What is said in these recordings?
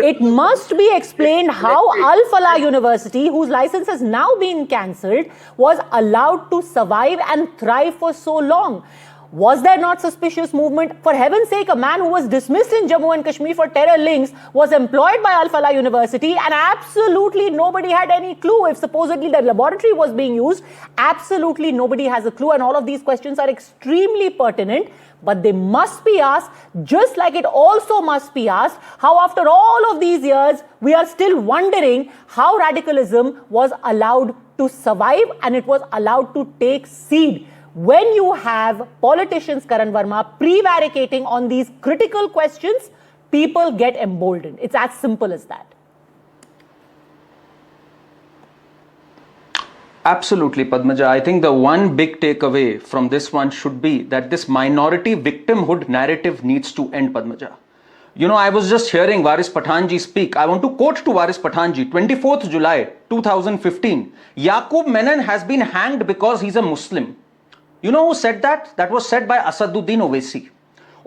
It must be explained how Al Falah University, whose license has now been cancelled, was allowed to survive and thrive for so long. Was there not suspicious movement? For heaven's sake, a man who was dismissed in Jammu and Kashmir for terror links was employed by Al Falah University, and absolutely nobody had any clue if supposedly the laboratory was being used. Absolutely nobody has a clue, and all of these questions are extremely pertinent, but they must be asked, just like it also must be asked how after all of these years we are still wondering how radicalism was allowed to survive and it was allowed to take seed. When you have politicians, Karan Verma, prevaricating on these critical questions, people get emboldened. It's as simple as that. Absolutely, Padmaja. I think the one big takeaway from this one should be that this minority victimhood narrative needs to end, Padmaja. You know, I was just hearing Waris Pathanji speak. I want to quote to Waris Pathanji, 24th July 2015. Yaqub Menon has been hanged because he's a Muslim. You know who said that? That was said by Asaduddin Owaisi.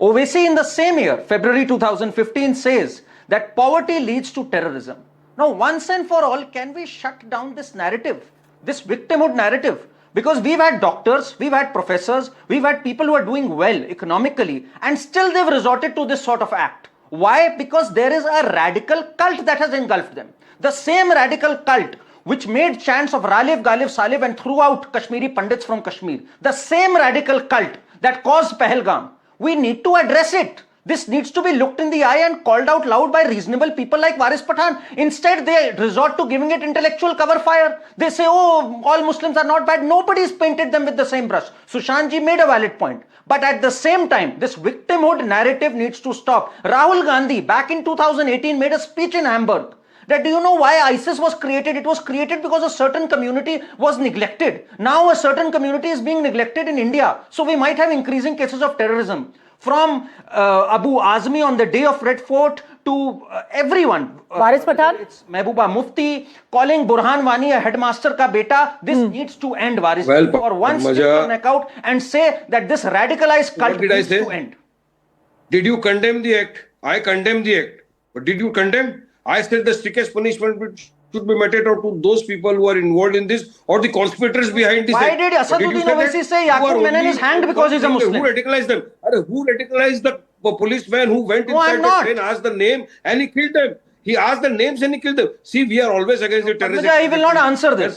Owaisi in the same year, February 2015, says that poverty leads to terrorism. Now, once and for all, can we shut down this narrative, this victimhood narrative? Because we've had doctors, we've had professors, we've had people who are doing well economically, and still they've resorted to this sort of act. Why? Because there is a radical cult that has engulfed them. The same radical cult which made chants of Ralif, Galif, Salif and threw out Kashmiri Pandits from Kashmir. The same radical cult that caused Pahalgam. We need to address it. This needs to be looked in the eye and called out loud by reasonable people like Waris Pathan. Instead, they resort to giving it intellectual cover fire. They say, oh, all Muslims are not bad. Nobody's painted them with the same brush. Sushantji made a valid point. But at the same time, this victimhood narrative needs to stop. Rahul Gandhi, back in 2018, made a speech in Hamburg. That do you know why ISIS was created? It was created because a certain community was neglected. Now a certain community is being neglected in India. So we might have increasing cases of terrorism. From Abu Azmi on the day of Red Fort to everyone. Waris Pathan? It's Mehbooba Mufti calling Burhan Wani a headmaster ka beta. This needs to end, Waris. Well, For once, stick your neck out and say that this radicalized cult needs to end. Did you condemn the act? I condemn the act. But did you condemn? I said the strictest punishment should be meted out to those people who are involved in this or the conspirators behind this. Why did Asaduddin Owaisi say Yaqub Menon is hanged because he's a Muslim? Who radicalized them? Who radicalized the policeman who went inside the train, asked the name and he killed them? He asked the names and he killed them. See, we are always against the terrorism. He will not answer this.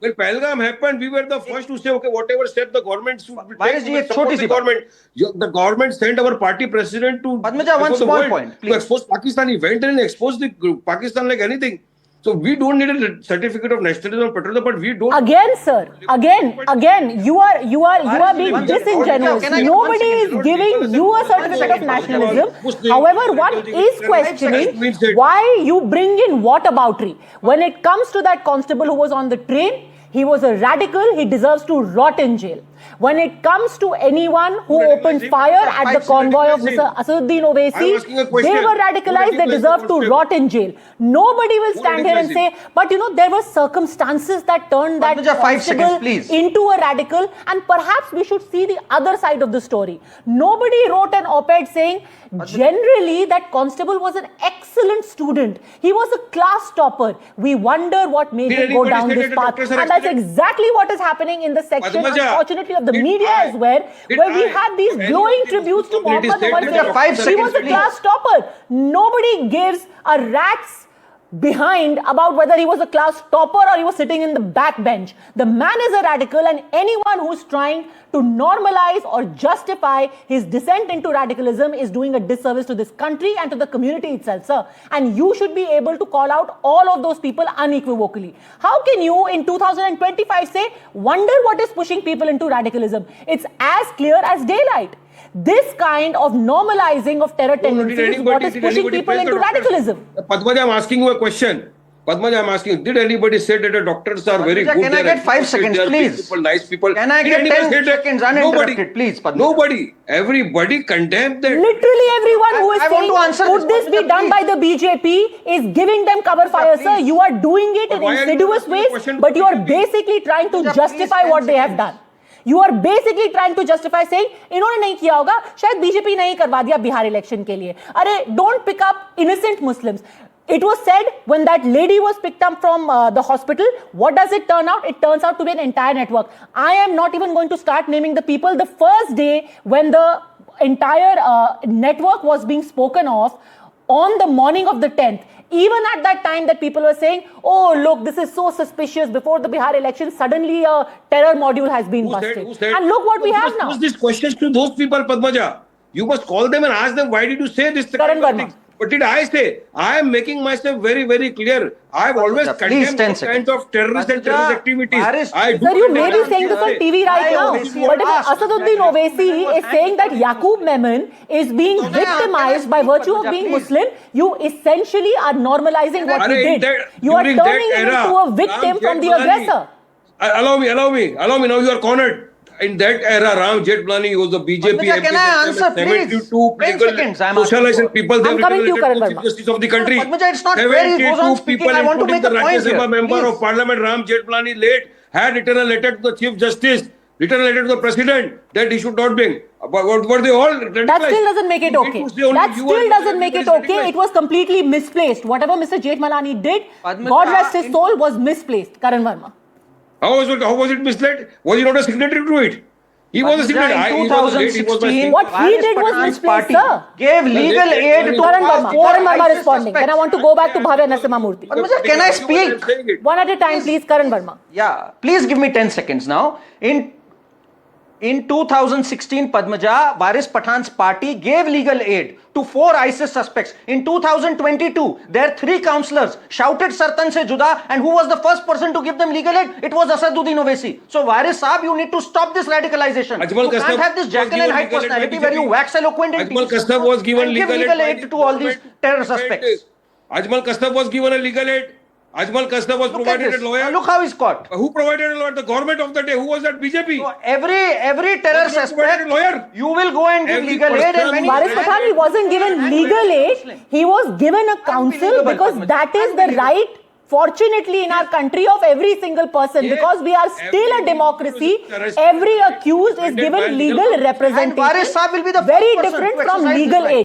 When Pahalgam happened, we were the first to say, okay, whatever step the government should take, the government. The government sent our party president to Padmaja, one small point, please. To expose Pakistan. He went and exposed the Pakistan like anything. So we don't need a certificate of nationalism or patriotism, but we don't. Again, sir. Again, you are being disingenuous. Nobody is giving you a certificate of nationalism. However, one is questioning why you bring in whataboutery. When it comes to that constable who was on the train, he was a radical. He deserves to rot in jail. When it comes to anyone who opened fire at the convoy of Mr. Asaduddin Owaisi, they were radicalized, they deserve to rot in jail. Nobody will stand here and say, but you know, there were circumstances that turned that constable into a radical, and perhaps we should see the other side of the story. Nobody wrote an op-ed saying, generally, that constable was an excellent student. He was a class topper. We wonder what made him go down this path. And that's exactly what is happening in the section, unfortunately, of the media as well, where we have these glowing tributes to Muhammad Nawaz. He was a class topper. Nobody gives a rat's behind about whether he was a class topper or he was sitting in the back bench. The man is a radical, and anyone who's trying to normalize or justify his descent into radicalism is doing a disservice to this country and to the community itself, sir. And you should be able to call out all of those people unequivocally. How can you in 2025 say, wonder what is pushing people into radicalism? It's as clear as daylight. This kind of normalizing of terror tendencies is what is pushing people into radicalism. Padmaja, I'm asking you a question. Padmaja, I'm asking, did anybody say that the doctors are very good? Can I get 5 seconds, please? People, nice people. Can I get 10 seconds uninterrupted, please? Padmaja. Nobody. Everybody condemned that. Literally everyone who is saying, could this be done by the BJP is giving them cover fire, sir. You are doing it in insidious ways, but you are basically trying to justify what they have done. You are basically trying to justify saying इन्होंने नहीं किया होगा, शायद BJP नहीं करवा दिया Bihar election के लिए. अरे don't pick up innocent Muslims. It was said when that lady was picked up from the hospital, what does it turn out? It turns out to be an entire network. I am not even going to start naming the people. The first day when the entire network was being spoken of on the morning of the 10th, even at that time that people were saying, oh, look, this is so suspicious. Before the Bihar election, suddenly a terror module has been busted. Who said? And look what we have now. Pose these questions to those people, Padmaja. You must call them and ask them, why did you say this? Karan Verma. What did I say? I am making myself very, very clear. I have always Please, condemned 10 all kinds of terrorist and Padmaja, terrorist activities. I do Sir, you may condemn be saying this on them. TV right now. Owaisi But if asked Asaduddin that Owaisi is saying that Yaqub Memon is being victimized by virtue of being Muslim, you essentially are normalizing what he Arey, in did. that- You are during that turning him era, into a victim Ram from the Jethmalani- aggressor. Allow me. Now you are cornered. In that era, Ram Jethmalani was the BJP Padmaja, can I answer, please? 72 10 seconds, I'm socialists asking and people. They I'm coming to you, Karan represented the Verma. Chief Justice of the country. Padmaja, it's not fair. He goes on 72 speaking. people, I want to including make the a point Rajya Sabha here. member Please. of Parliament, Ram Jethmalani, late, had written a letter to the Chief Justice, written a letter to the President that he should not bring. But were they all radicalized? That still doesn't make it You mean okay. to say only That you still are doesn't make it radicalized? okay. It was completely misplaced. Whatever Mr. Jethmalani did, Padmaja, God rest his soul, was misplaced. Karan Verma. How was it misled? Was he not a signatory to it? He was a Padmaja, signatory. in 2016, What he did was Varis misplaced, Party sir. gave legal aid to Karan Verma. four Karan Verma ISIS responding. Then I suspects. want to go back to Bhavya Narasimha Murthy. Padmaja, can I speak? One at a time, please, Karan Verma. Yeah, please give me 10 seconds now. In 2016, Padmaja, Varis Pathan's party gave legal aid to 4 ISIS suspects. In 2022, their 3 councillors shouted Sartan se juda, and who was the first person to give them legal aid? It was Asaduddin Owaisi. So Varis Saab, you need to stop this radicalization. Ajmal You can't Kasab have this Jekyll and was Hyde given legal aid personality by where you BJP. wax eloquent in Ajmal TV Kasab was given and give legal legal aid aid to all these terror suspects. Ajmal Kasab was given a legal aid. Ajmal Kasab was Look at provided this. a lawyer. Look how he's caught. Who provided a lawyer? The government of the day. Who was that? BJP. So every terror But you provided suspect, a lawyer. you will go and give Every legal aid, and person when who- Varis Pathan, he wasn't given legal aid. He was given a counsel Unbelievable, because Padmaja. that is the right, fortunately, in our country of every single person. Yes. Because we are still a Every democracy, accused is every accused is arrested by given legal legal counsel. and Varis representation. Saab will be the Very first person different to from exercise this legal right. aid.